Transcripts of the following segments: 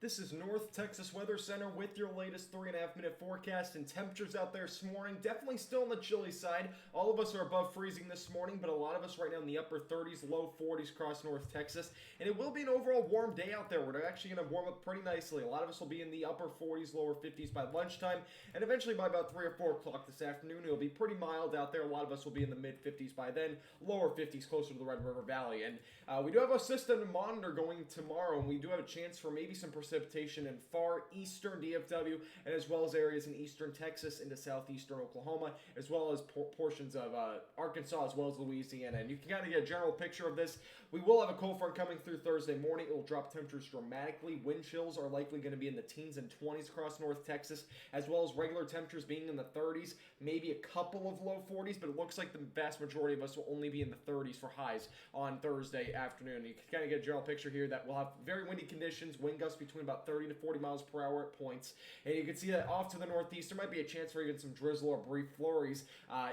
This is North Texas Weather Center with your latest 3.5 minute forecast, and temperatures out there this morning definitely still on the chilly side. All of us are above freezing this morning, but a lot of us right now in the upper 30s, low 40s across North Texas. And it will be an overall warm day out there. We're actually going to warm up pretty nicely. A lot of us will be in the upper 40s, lower 50s by lunchtime, and eventually by about 3 or 4 o'clock this afternoon, it'll be pretty mild out there. A lot of us will be in the mid 50s by then, lower 50s closer to the Red River Valley. And we do have a system to monitor going tomorrow, and we do have a chance for maybe some precipitation in far eastern DFW, and as well as areas in eastern Texas into southeastern Oklahoma, as well as portions of Arkansas, as well as Louisiana. And you can kind of get a general picture of this. We will have a cold front coming through Thursday morning. It will drop temperatures dramatically. Wind chills are likely going to be in the teens and 20s across North Texas, as well as regular temperatures being in the 30s, maybe a couple of low 40s, but it looks like the vast majority of us will only be in the 30s for highs on Thursday afternoon. You can kind of get a general picture here that we'll have very windy conditions, wind gusts between about 30 to 40 miles per hour at points. And you can see that off to the northeast, there might be a chance for even some drizzle or brief flurries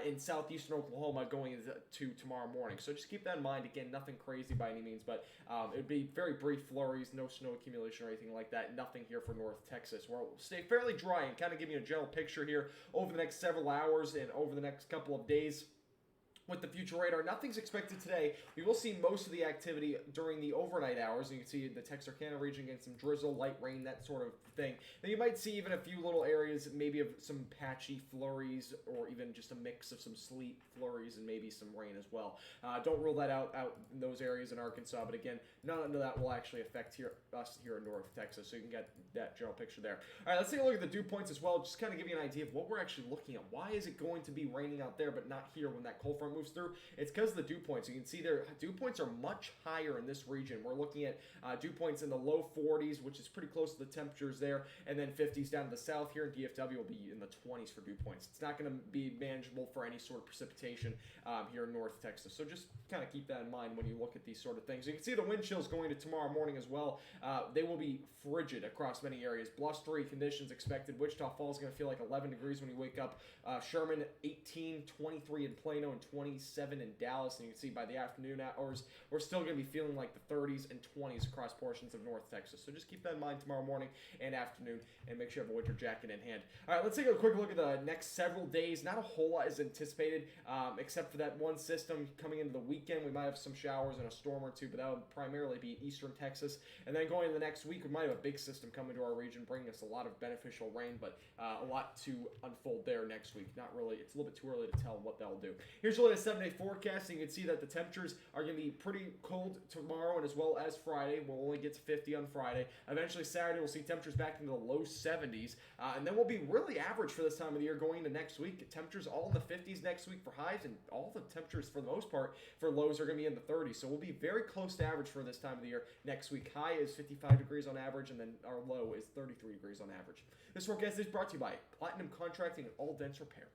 in southeastern Oklahoma going into tomorrow morning. So just keep that in mind. Again, nothing crazy by any means, but it would be very brief flurries, no snow accumulation or anything like that. Nothing here for North Texas, where it will stay fairly dry and kind of give you a general picture here over the next several hours and over the next couple of days. With the future radar, nothing's expected today. We will see most of the activity during the overnight hours. You can see the Texarkana region getting some drizzle, light rain, that sort of thing. Then you might see even a few little areas, maybe of some patchy flurries, or even just a mix of some sleet flurries and maybe some rain as well. Don't rule that out in those areas in Arkansas. But again, none of that will actually affect us here in North Texas. So you can get that general picture there. All right, let's take a look at the dew points as well. Just kind of give you an idea of what we're actually looking at. Why is it going to be raining out there but not here when that cold front moves through? It's because of the dew points. You can see their dew points are much higher in this region. We're looking at dew points in the low 40s, which is pretty close to the temperatures there, and then 50s down to the south here in DFW will be in the 20s for dew points. It's not going to be manageable for any sort of precipitation here in North Texas. So just kind of keep that in mind when you look at these sort of things. You can see the wind chills going to tomorrow morning as well. They will be frigid across many areas. Blustery conditions expected. Wichita Falls is going to feel like 11 degrees when you wake up. Sherman 18, 23 in Plano, and 27 in Dallas. And you can see by the afternoon hours, we're still going to be feeling like the 30s and 20s across portions of North Texas. So just keep that in mind tomorrow morning and afternoon, and make sure you have a winter jacket in hand. All right, let's take a quick look at the next several days. Not a whole lot is anticipated, except for that one system coming into the weekend. We might have some showers and a storm or two, but that would primarily be eastern Texas. And then going into the next week, we might have a big system coming to our region, bringing us a lot of beneficial rain, but a lot to unfold there next week. Not really. It's a little bit too early to tell what that'll do. Here's your latest 7-day forecast. You can see that the temperatures are going to be pretty cold tomorrow and as well as Friday. We'll only get to 50 on Friday. Eventually Saturday we'll see temperatures back into the low 70s, and then we'll be really average for this time of the year going into next week. Temperatures all in the 50s next week for highs, and all the temperatures for the most part for lows are going to be in the 30s. So we'll be very close to average for this time of the year next week. High is 55 degrees on average, and then our low is 33 degrees on average. This forecast is brought to you by Platinum Contracting and All Dents Repair.